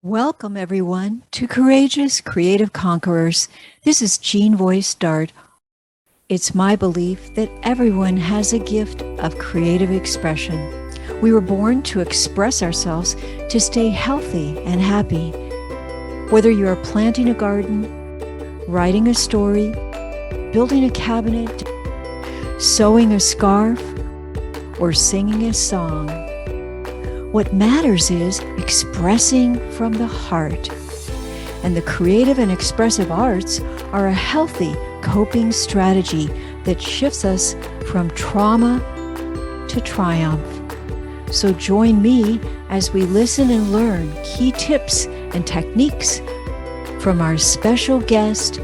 Welcome, everyone, to Courageous Creative Conquerors. This is Jean Voice Dart. It's my belief that everyone has a gift of creative expression. We were born to express ourselves to stay healthy and happy. Whether you are planting a garden, writing a story, building a cabinet, sewing a scarf, or singing a song, what matters is expressing from the heart. And the creative and expressive arts are a healthy coping strategy that shifts us from trauma to triumph. So join me as we listen and learn key tips and techniques from our special guest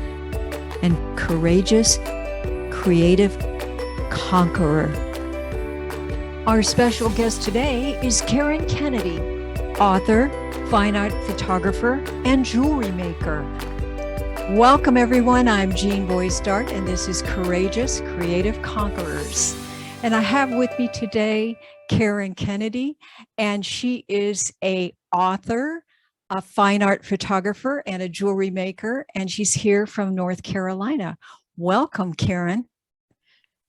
and courageous creative conqueror. Our special guest today is Karen Kennedy, author, fine art photographer, and jewelry maker. Welcome, everyone. I'm Jean Voice Dart, and this is Courageous Creative Conquerors. And I have with me today Karen Kennedy, and she is an author, a fine art photographer, and a jewelry maker, and she's here from North Carolina. Welcome, Karen.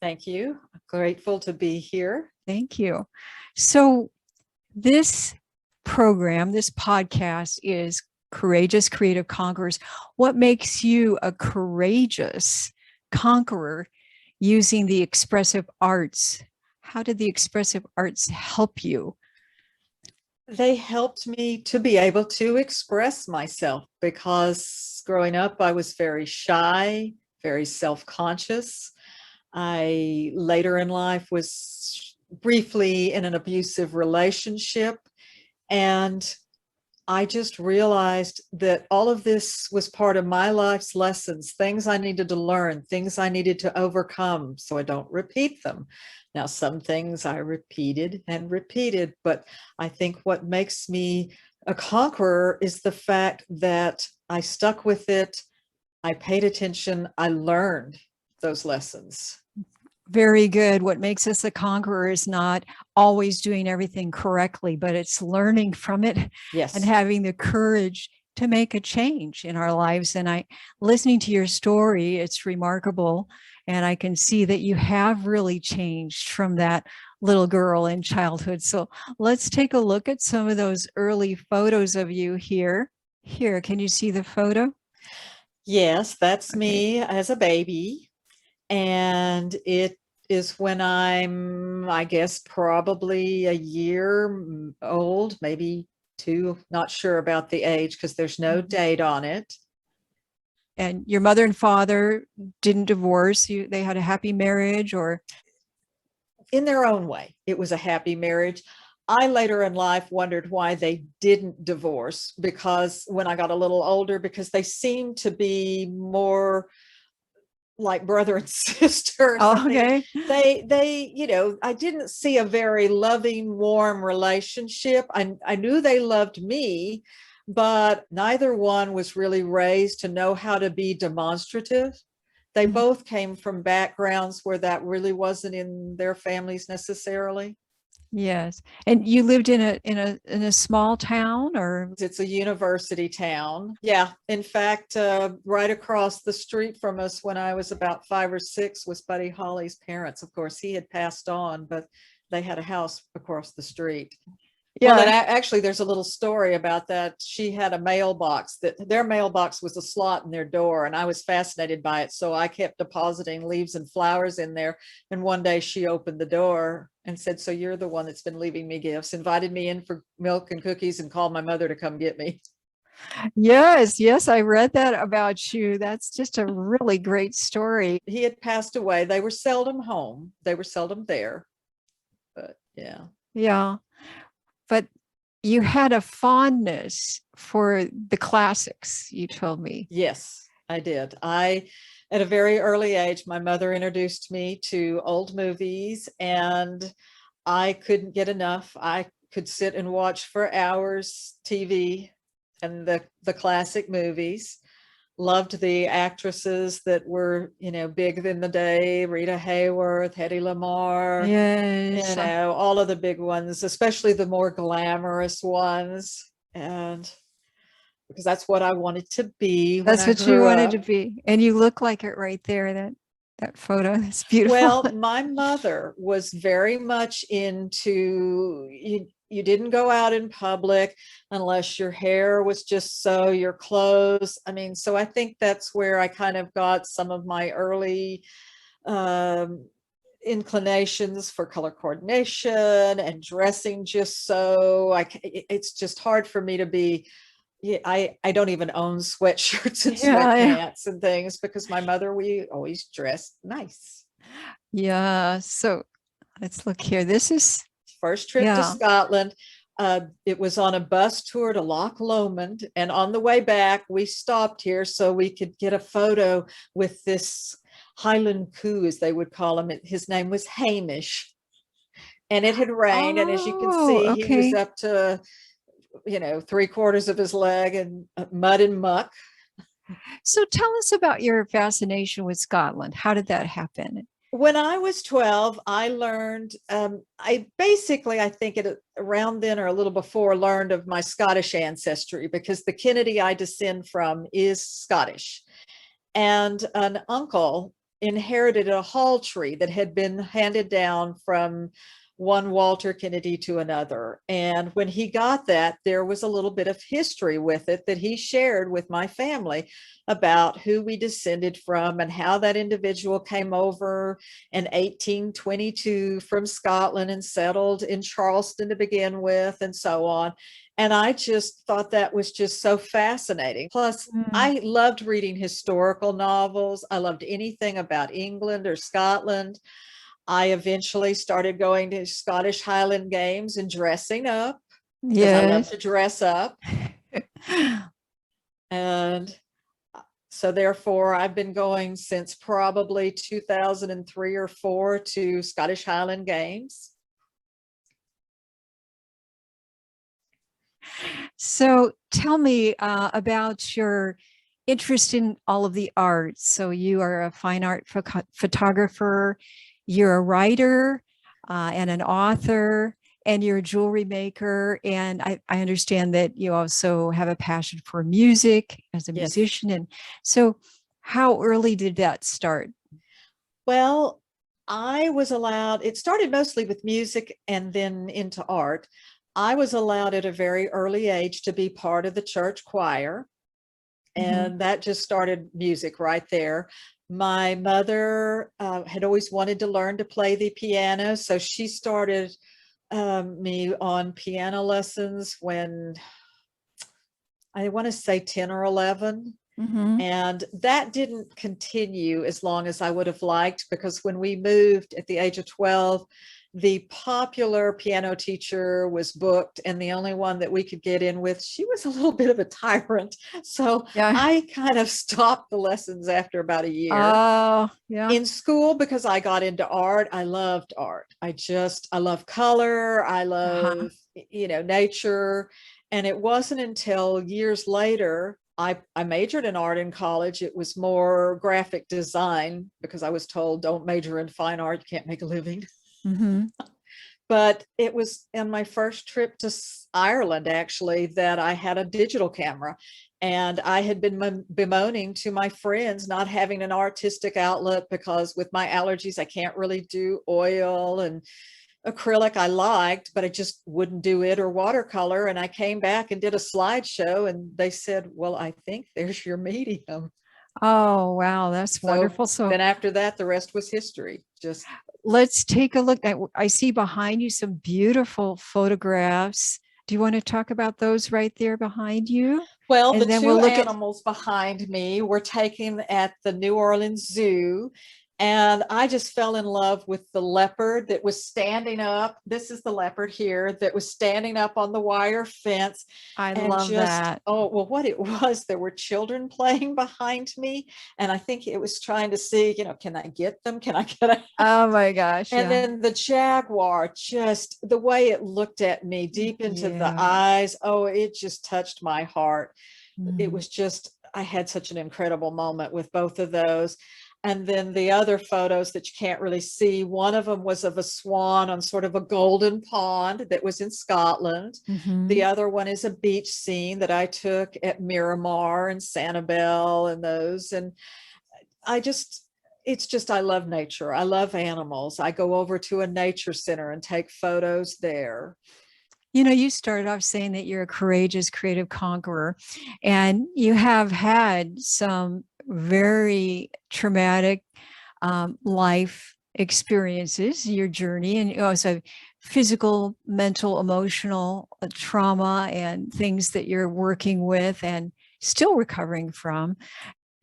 Thank you. I'm grateful to be here. Thank you. So this program, this podcast is Courageous Creative Conquerors. What makes you a courageous conqueror using the expressive arts? How did the expressive arts help you? They helped me to be able to express myself because growing up, I was very shy, very self-conscious. I later in life was briefly in an abusive relationship, and I just realized that all of this was part of my life's lessons, things I needed to learn, things I needed to overcome so I don't repeat them. Now, some things I repeated and repeated, but I think what makes me a conqueror is the fact that I stuck with it, I paid attention, I learned those lessons. Very good. What makes us a conqueror is not always doing everything correctly, but it's learning from it. Yes. And having the courage to make a change in our lives. And listening to your story, it's remarkable. And I can see that you have really changed from that little girl in childhood. So let's take a look at some of those early photos of you here. Here, can you see the photo? Yes, that's me as a baby. And it is when I'm, I guess, probably a year old, maybe two, not sure about the age because there's no date on it. And your mother and father didn't divorce you? They had a happy marriage, or? In their own way, it was a happy marriage. I later in life wondered why they didn't divorce, because when I got a little older, because they seemed to be more like brother and sister. Oh, okay. They, I didn't see a very loving, warm relationship. I knew they loved me, but neither one was really raised to know how to be demonstrative. They both came from backgrounds where that really wasn't in their families necessarily. Yes. And you lived in a small town, or? It's a university town. Yeah. In fact, right across the street from us when I was about 5 or 6 was Buddy Holly's parents. Of course, he had passed on, but they had a house across the street. Yeah. Well, actually, there's a little story about that. She had a mailbox that their mailbox was a slot in their door, and I was fascinated by it. So I kept depositing leaves and flowers in there. And one day she opened the door and said, "So you're the one that's been leaving me gifts," invited me in for milk and cookies, and called my mother to come get me. Yes, I read that about you. That's just a really great story. He had passed away. They were seldom home. They were seldom there. But yeah. Yeah. But you had a fondness for the classics, you told me. Yes, I did. At a very early age, my mother introduced me to old movies, and I couldn't get enough. I could sit and watch for hours TV and the classic movies. Loved the actresses that were, big in the day: Rita Hayworth, Hedy Lamarr, Yes. all of the big ones, especially the more glamorous ones. And because that's what I wanted to be when That's I what you grew wanted up. to be. And you look like it right there, that photo. That's beautiful. Well, my mother was very much into you didn't go out in public unless your hair was just so, your clothes. I mean, so I think that's where I kind of got some of my early um, inclinations for color coordination and dressing just so it's just hard for me to be. Yeah, I don't even own sweatshirts and Yeah. sweatpants and things because my mother, we always dressed nice. Yeah. So let's look here. This is, First trip to yeah. Scotland, it was on a bus tour to Loch Lomond, and on the way back, we stopped here so we could get a photo with this Highland coo, as they would call him. His name was Hamish, and it had rained, and as you can Oh, see, he was okay. up to 3/4 of his leg in mud and muck. So tell us about your fascination with Scotland. How did that happen? When I was 12, I learned, I think it around then or a little before, learned of my Scottish ancestry because the Kennedy I descend from is Scottish. And an uncle inherited a hall tree that had been handed down from one Walter Kennedy to another. And when he got that, there was a little bit of history with it that he shared with my family about who we descended from and how that individual came over in 1822 from Scotland and settled in Charleston to begin with, and so on. And I just thought that was just so fascinating. Plus, Mm. I loved reading historical novels. I loved anything about England or Scotland. I eventually started going to Scottish Highland Games and dressing up because I love Yes. to dress up. And so therefore, I've been going since probably 2003 or 4 to Scottish Highland Games. So tell me about your interest in all of the arts. So you are a fine art photographer, you're a writer and an author, and you're a jewelry maker. And I understand that you also have a passion for music as a Yes. musician. And so how early did that start? Well, I was allowed, it started mostly with music and then into art. I was allowed at a very early age to be part of the church choir, Mhm. and that just started music right there. My mother had always wanted to learn to play the piano, so she started me on piano lessons when I want to say 10 or 11. Mhm. And that didn't continue as long as I would have liked, because when we moved at the age of 12, the popular piano teacher was booked, and the only one that we could get in with, she was a little bit of a tyrant. So Yeah. I kind of stopped the lessons after about a year. Oh, yeah. In school, because I got into art, I loved art. I love color. I Uh-huh. love, nature. And it wasn't until years later, I majored in art in college. It was more graphic design because I was told don't major in fine art, you can't make a living. Mhm. But it was on my first trip to Ireland, actually, that I had a digital camera. And I had been bemoaning to my friends not having an artistic outlet because with my allergies, I can't really do oil, and acrylic I liked, but I just wouldn't do it, or watercolor. And I came back and did a slideshow, and they said, well, I think there's your medium. Oh, wow, that's So wonderful. So then after that, the rest was history. Just let's take a look at, I see behind you some beautiful photographs. Do you want to talk about those right there behind you? Well, the And then we'll two look at, animals behind me were taken at the New Orleans Zoo, and I just fell in love with the leopard that was standing up. This is the leopard here that was standing up on the wire fence. I And love just, that. oh, well, what it was, there were children playing behind me. And I think it was trying to see, can I get them? Can I get a Oh my gosh, And yeah. then the jaguar, just the way it looked at me deep into the Yeah. eyes, oh, it just touched my heart. It Mm. was just, I had such an incredible moment with both of those. And then the other photos that you can't really see, one of them was of a swan on sort of a golden pond that was in Scotland. The other one is a beach scene that I took at Miramar and Sanibel and those. And it's just, I love nature. I love animals. I go over to a nature center and take photos there. You know, you started off saying that you're a courageous, creative conqueror, and you have had some very traumatic life experiences, your journey, and also physical, mental, emotional trauma and things that you're working with and still recovering from.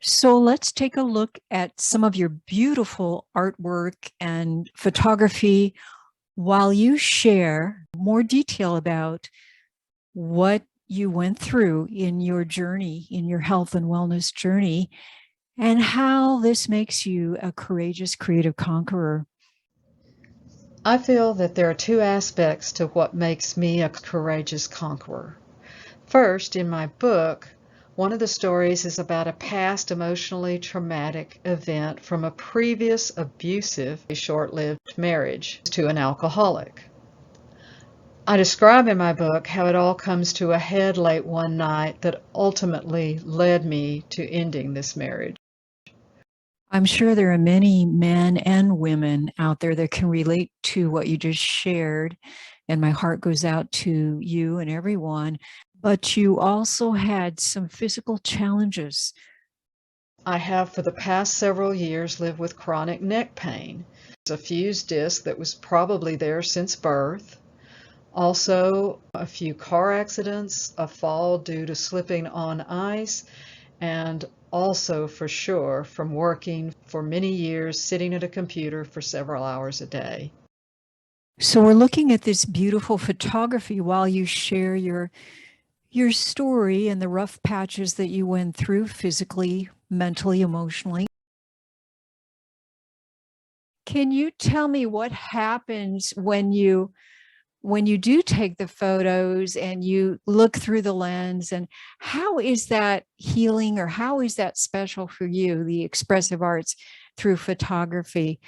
So let's take a look at some of your beautiful artwork and photography while you share more detail about what you went through in your journey, in your health and wellness journey, and how this makes you a courageous, creative conqueror. I feel that there are two aspects to what makes me a courageous conqueror. First, in my book, one of the stories is about a past emotionally traumatic event from a previous abusive, short-lived marriage to an alcoholic. I describe in my book how it all comes to a head late one night that ultimately led me to ending this marriage. I'm sure there are many men and women out there that can relate to what you just shared, and my heart goes out to you and everyone. But you also had some physical challenges. I have for the past several years lived with chronic neck pain. There's a fused disc that was probably there since birth. Also, a few car accidents, a fall due to slipping on ice, and also for sure from working for many years sitting at a computer for several hours a day. So we're looking at this beautiful photography while you share your story and the rough patches that you went through physically, mentally, emotionally. Can you tell me what happens when you do take the photos and you look through the lens, and how is that healing, or how is that special for you, the expressive arts through photography?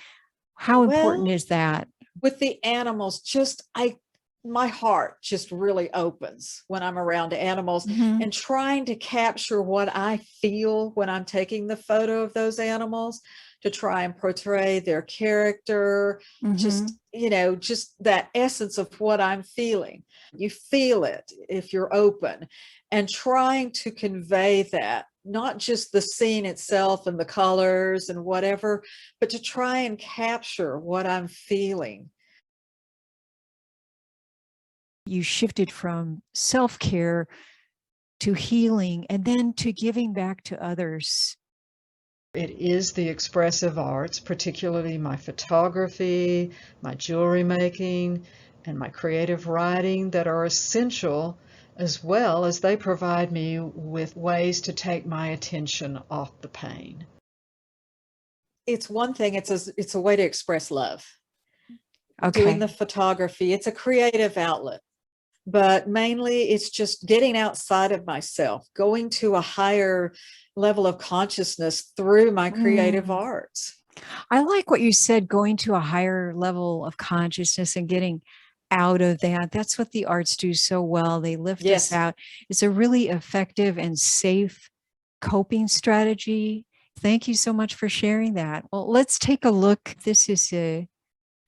How important Well, is that? with the animals, my heart just really opens when I'm around animals Mhm, and trying to capture what I feel when I'm taking the photo of those animals, to try and portray their character, mhm. just that essence of what I'm feeling. You feel it if you're open, and trying to convey that, not just the scene itself and the colors and whatever, but to try and capture what I'm feeling. You shifted from self-care to healing and then to giving back to others. It is the expressive arts, particularly my photography, my jewelry making, and my creative writing, that are essential, as well as they provide me with ways to take my attention off the pain. It's one thing, it's a way to express love. Doing the Okay. photography, it's a creative outlet, but mainly it's just getting outside of myself, going to a higher level of consciousness through my creative Mm. arts. I like what you said, going to a higher level of consciousness and getting out of that. That's what the arts do so well. They lift us Yes, out. It's a really effective and safe coping strategy. Thank you so much for sharing that. Well, let's take a look. This is a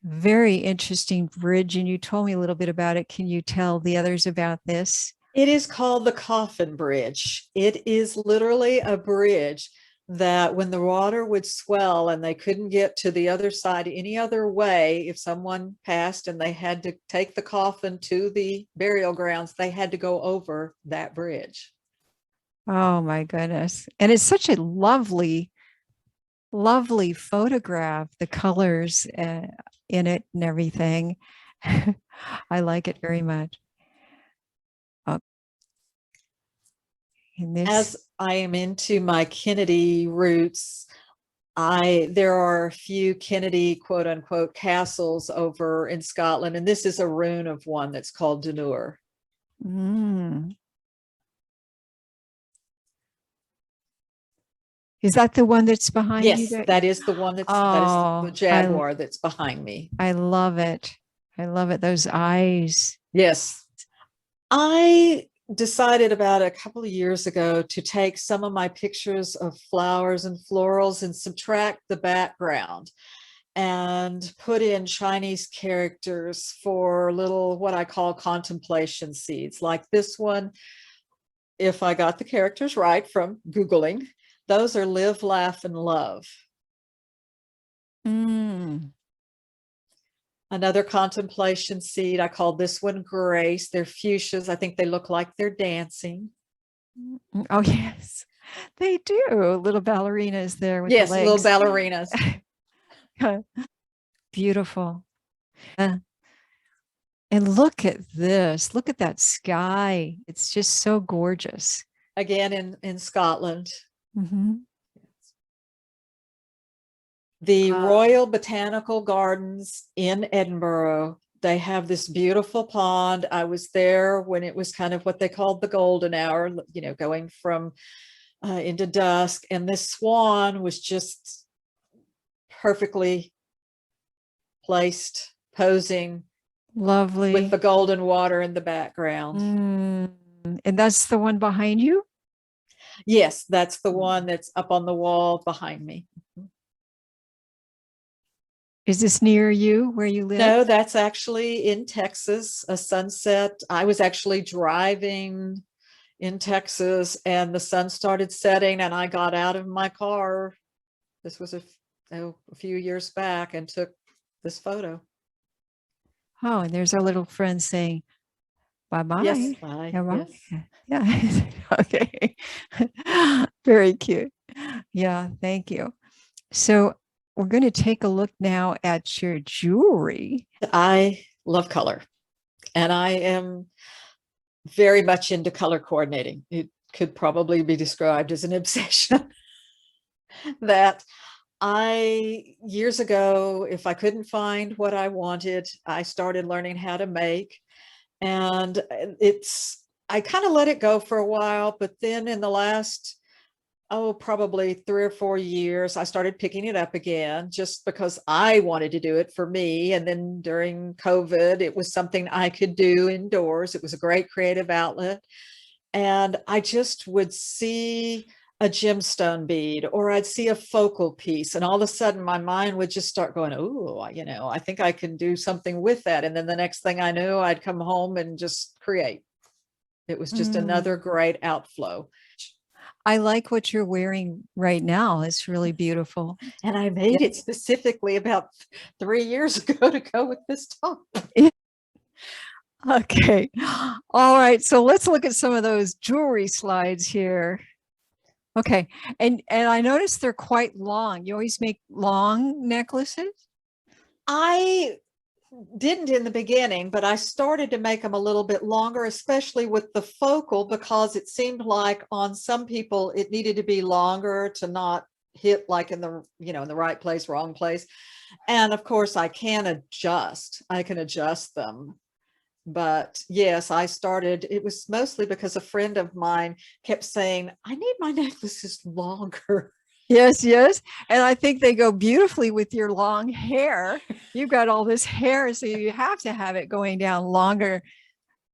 very interesting bridge, and you told me a little bit about it. Can you tell the others about this? it is called the Coffin Bridge. It is literally a bridge that when the water would swell and they couldn't get to the other side any other way, if someone passed and they had to take the coffin to the burial grounds, they had to go over that bridge. Oh my goodness. And it's such a lovely, lovely photograph, the colors in it and everything. I like it very much. Oh, in this, As I am into my Kennedy roots, I there are a few Kennedy quote unquote castles over in Scotland, and this is a rune of one that's called Dunur. mm, Is that the one that's behind you Yes, there? that is the one that is the Oh, jaguar that's behind me. I love it. I love it. Those eyes. Yes. I decided about a couple of years ago to take some of my pictures of flowers and florals and subtract the background and put in Chinese characters for little what I call contemplation seeds. Like this one, if I got the characters right from Googling, those are live, laugh, and love. Mm. Another contemplation seed, I call this one Grace. They're fuchsias. I think they look like they're dancing. Oh, yes, they do. Little ballerinas there with the Yes, little legs. ballerinas. Beautiful. And look at this. Look at that sky. It's just so gorgeous. Again in Scotland. Mm-hmm. The Royal Botanical Gardens in Edinburgh, they have this beautiful pond. I was there when it was kind of what they called the golden hour, you know, going from into dusk. And this swan was just perfectly placed, posing Lovely. with the golden water in the background. And that's the one behind you? Yes, that's the one that's up on the wall behind me. Is this near you where you live? No, that's actually in Texas, a sunset. I was actually driving in Texas and the sun started setting and I got out of my car. This was a few years back and took this photo. Oh, and there's our little friend saying, bye-bye. Yes, bye. Yeah, right. Yes. Yeah. Okay. Very cute. Yeah, thank you. So we're going to take a look now at your jewelry. I love color and I am very much into color coordinating. It could probably be described as an obsession that years ago, if I couldn't find what I wanted, I started learning how to make. And I kind of let it go for a while, but then in the last, probably 3 or 4 years, I started picking it up again just because I wanted to do it for me. And then during COVID, it was something I could do indoors. It was a great creative outlet. And I just would see a gemstone bead or I'd see a focal piece. And all of a sudden my mind would just start going, oh, you know, I think I can do something with that. And then the next thing I knew, I'd come home and just create. It was just another great outflow. I like what you're wearing right now. It's really beautiful. And I made it specifically about 3 years ago to go with this top. Okay. All right. So let's look at some of those jewelry slides here. Okay. And I noticed they're quite long. You always make long necklaces? I didn't in the beginning, but I started to make them a little bit longer, especially with the focal, because it seemed like on some people it needed to be longer to not hit like in the, you know, in the right place, wrong place. And of course I can adjust them. But yes, it was mostly because a friend of mine kept saying, I need my necklaces longer. Yes, yes. And I think they go beautifully with your long hair. You've got all this hair, so you have to have it going down longer.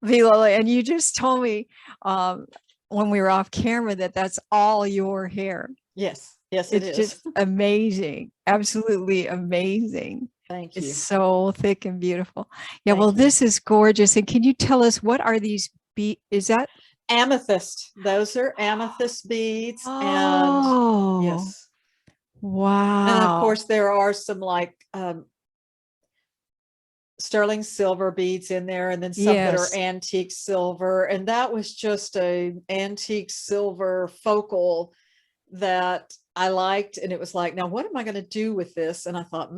And you just told me when we were off camera that that's all your hair. Yes, yes, it It's is. just amazing. Absolutely amazing. Thank you. It's so thick and beautiful. Yeah, Thank well, you. this is gorgeous. And can you tell us what are these is that Amethyst. Those are amethyst beads. Oh, And yes. Wow. And of course there are some like sterling silver beads in there and then some that are antique silver. And that was just a antique silver focal that I liked. And it was like, now what am I going to do with this? And I thought,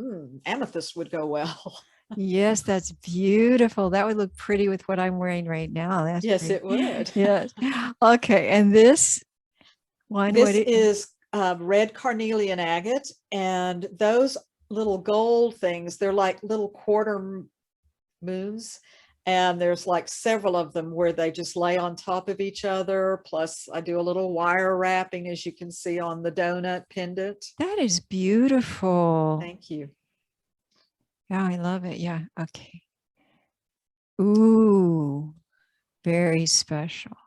amethyst would go well. Yes, that's beautiful. That would look pretty with what I'm wearing right now. That's Yes, pretty. it would. Yes. Okay. And this one, this is red carnelian agate, and those little gold things, they're like little quarter moons, And there's like several of them where they just lay on top of each other. Plus, I do a little wire wrapping, as you can see on the donut pendant. That is beautiful. Thank you. Yeah, I love it. Yeah. Okay. Ooh, very special.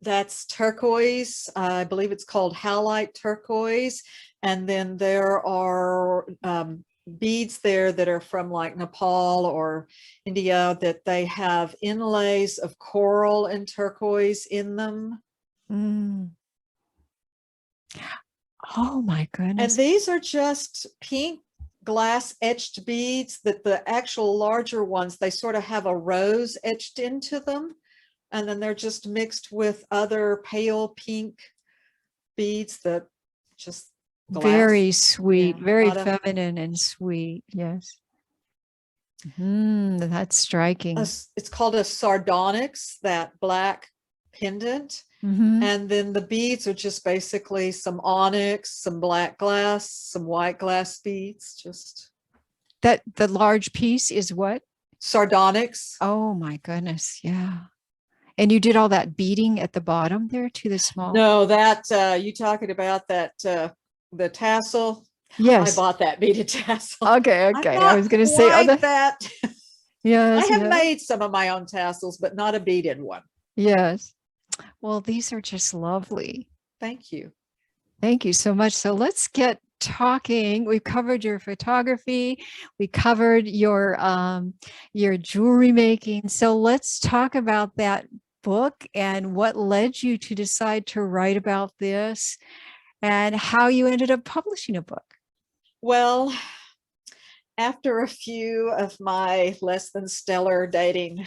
That's turquoise. I believe it's called howlite turquoise. And then there are beads there that are from like Nepal or India that they have inlays of coral and turquoise in them. Mm. Oh my And goodness. these are just pink glass etched beads that the actual larger ones, they sort of have a rose etched into them. And then they're just mixed with other pale pink beads that just glass. Very sweet, Yeah, very not a- feminine and sweet. Yes. That's striking. It's called a sardonyx, that black pendant. Mhm. And then the beads are just basically some onyx, some black glass, some white glass beads, just That the large piece is what? sardonyx. Oh my goodness. Yeah. And you did all that beading at the bottom there to the small? No, that you talking about that the tassel. I Yes. bought that beaded tassel. Okay. I'm Okay. I not was going to say, oh, quite that. I yes. have Yes. made some of my own tassels, but not a beaded one. Yes. Well, these are just lovely. Thank you. Thank you so much. So let's get talking. We've covered your photography. We covered your jewelry making. So let's talk about that book and what led you to decide to write about this and how you ended up publishing a book. Well, after a few of my less than stellar dating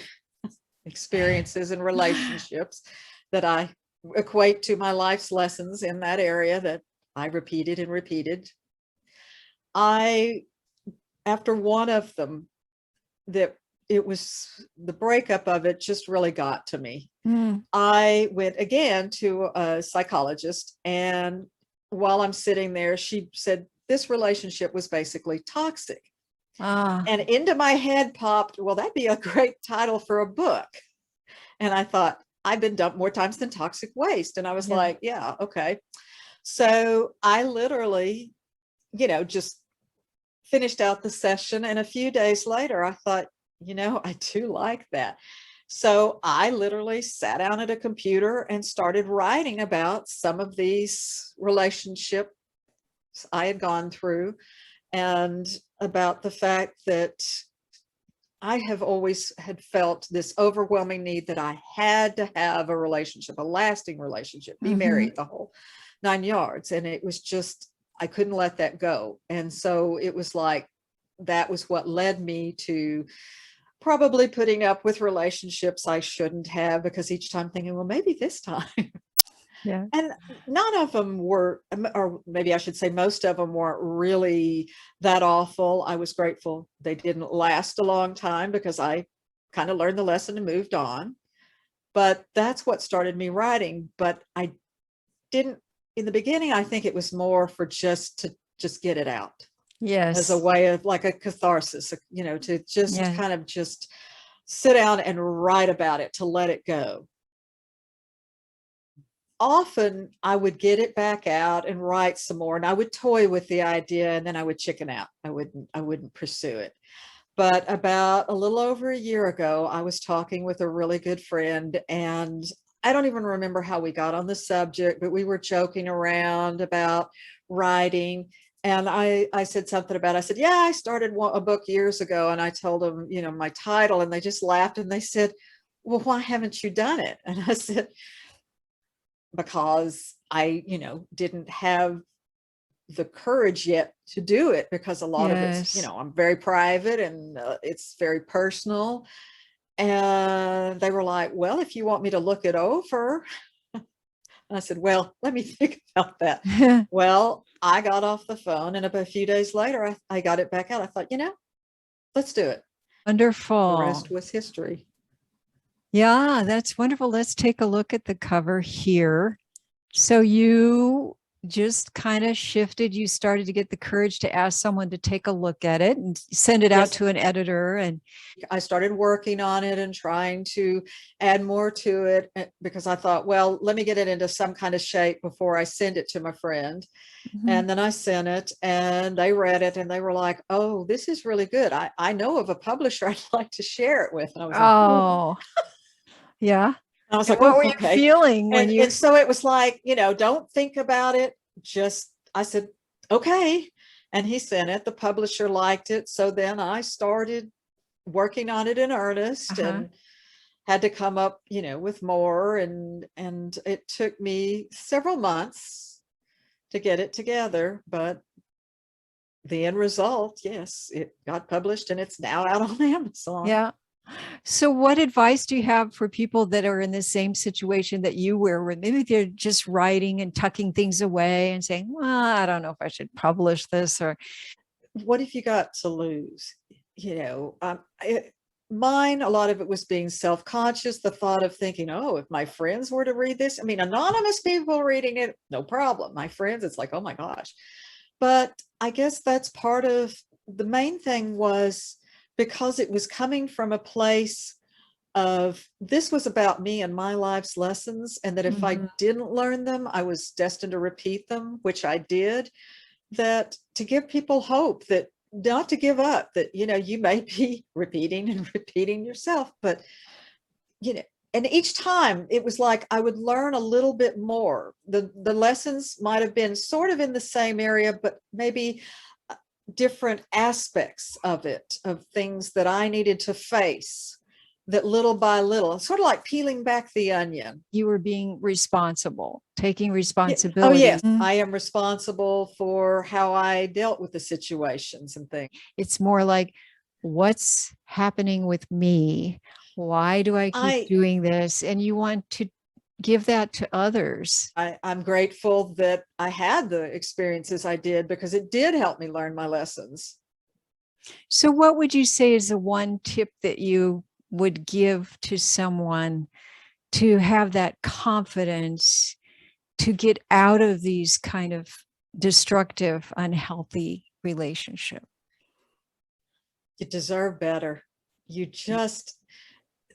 experiences and relationships that I equate to my life's lessons in that area that I repeated and repeated, after one of them, that it was the breakup of it just really got to me. I went again to a psychologist, and while I'm sitting there, she said this relationship was basically toxic. And into my head popped, well, that'd be a great title for a book. And I thought, I've been dumped more times than toxic waste. And I was like, yeah, okay. So I literally, just finished out the session. And a few days later, I thought, I do like that. So I literally sat down at a computer and started writing about some of these relationships I had gone through, and about the fact that I have always had felt this overwhelming need that I had to have a relationship, a lasting relationship, be married, the whole 9 yards. And it was just, I couldn't let that go. And so it was like, that was what led me to probably putting up with relationships I shouldn't have, because each time thinking, well, maybe this time. Yeah. And none of them were, or maybe I should say most of them weren't really that awful. I was grateful they didn't last a long time, because I kind of learned the lesson and moved on. But that's what started me writing. But I didn't, in the beginning, I think it was more for just get it out. Yes. As a way of like a catharsis, to just kind of just sit down and write about it, to let it go. Often I would get it back out and write some more, and I would toy with the idea, and then I would chicken out. I wouldn't pursue it. But about a little over a year ago, I was talking with a really good friend, and I don't even remember how we got on the subject, but we were joking around about writing. And I said something about, I said, yeah, I started a book years ago. And I told them, my title, and they just laughed, and they said, well, why haven't you done it? And I said, because I, didn't have the courage yet to do it, because a lot of it's, I'm very private, and it's very personal. And they were like, well, if you want me to look it over. And I said, well, let me think about that. Well, I got off the phone, and about a few days later, I got it back out. I thought, let's do it. Wonderful. The rest was history. Yeah, that's wonderful. Let's take a look at the cover here. So you just kind of shifted. You started to get the courage to ask someone to take a look at it and send it out Yes. to an editor. And I started working on it and trying to add more to it because I thought, well, let me get it into some kind of shape before I send it to my friend. And then I sent it and they read it and they were like, oh, this is really good. I know of a publisher I'd like to share it with. And I was like, oh, yeah. I was And like, what oh, were you okay. feeling when you? And so it was like, don't think about it. I said, okay. And he sent it. The publisher liked it. So then I started working on it in earnest and had to come up, with more. And it took me several months to get it together. But the end result, yes, it got published and it's now out on Amazon. Yeah. So what advice do you have for people that are in the same situation that you were, where maybe they're just writing and tucking things away and saying, well, I don't know if I should publish this, or What have you got to lose? Mine, a lot of it was being self-conscious, the thought of thinking, oh, if my friends were to read this, I mean, anonymous people reading it, no problem. My friends, it's like, oh my gosh. But I guess that's part of the main thing was because it was coming from a place of this was about me and my life's lessons, and that if I didn't learn them, I was destined to repeat them, which I did. That to give people hope, that not to give up, that you may be repeating and repeating yourself, but and each time it was like I would learn a little bit more. The lessons might have been sort of in the same area, but maybe different aspects of it, of things that I needed to face, that little by little, sort of like peeling back the onion. you were being responsible, taking Oh responsibility. yes, I am responsible for how I dealt with the situations and things. It's more like, what's happening with me? Why do I keep doing this? And you want to give that to others. I'm grateful that I had the experiences I did, because it did help me learn my lessons. So what would you say is the one tip that you would give to someone to have that confidence to get out of these kind of destructive, unhealthy relationships? You deserve better.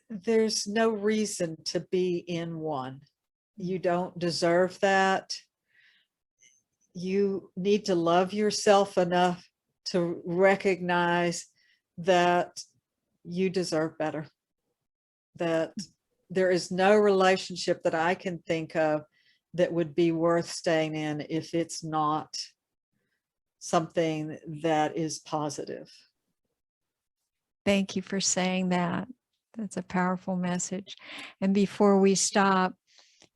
There's no reason to be in one. You don't deserve that. You need to love yourself enough to recognize that you deserve better. That there is no relationship that I can think of that would be worth staying in if it's not something that is positive. Thank you for saying that. That's a powerful message. And before we stop,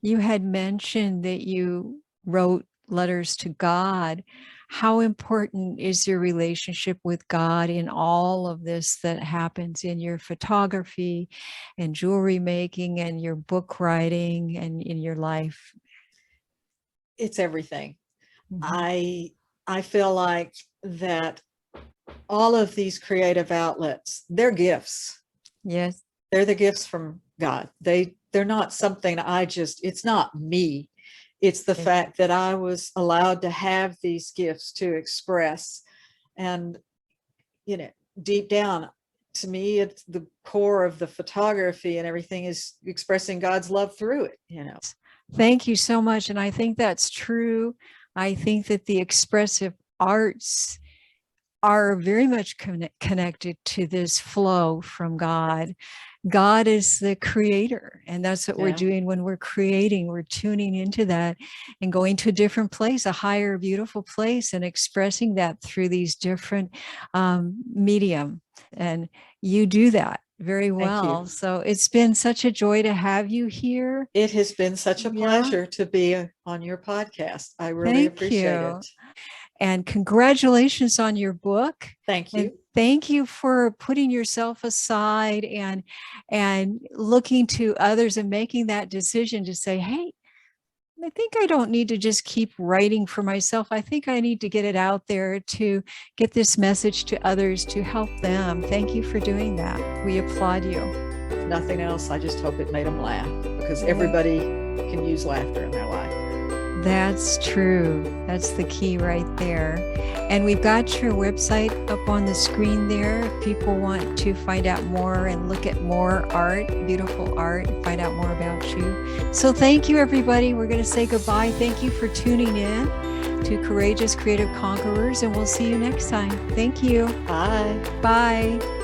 you had mentioned that you wrote letters to God. How important is your relationship with God in all of this that happens in your photography and jewelry making and your book writing and in your life? It's everything. I feel like that all of these creative outlets, they're gifts. Yes. They're the gifts from God. They're not something it's not me. It's the fact that I was allowed to have these gifts to express. And, deep down, to me, it's the core of the photography and everything is expressing God's love through it. Thank you so much. And I think that's true. I think that the expressive arts are very much connected to this flow from God. God is the creator, and that's what we're doing when we're creating. We're tuning into that and going to a different place, a higher, beautiful place, and expressing that through these different medium. And you do that very well. So it's been such a joy to have you here. It has been such a pleasure to be on your podcast. I really appreciate it. And congratulations on your book. Thank you. And thank you for putting yourself aside and looking to others and making that decision to say, hey, I think I don't need to just keep writing for myself. I think I need to get it out there to get this message to others to help them. Thank you for doing that. We applaud you. Nothing else. I just hope it made them laugh, because everybody can use laughter in their life. That's true. That's the key right there. And we've got your website up on the screen there. If people want to find out more and look at more art, beautiful art, and find out more about you. So thank you, everybody. We're going to say goodbye. Thank you for tuning in to Courageous Creative Conquerors, and we'll see you next time. Thank you. Bye. Bye.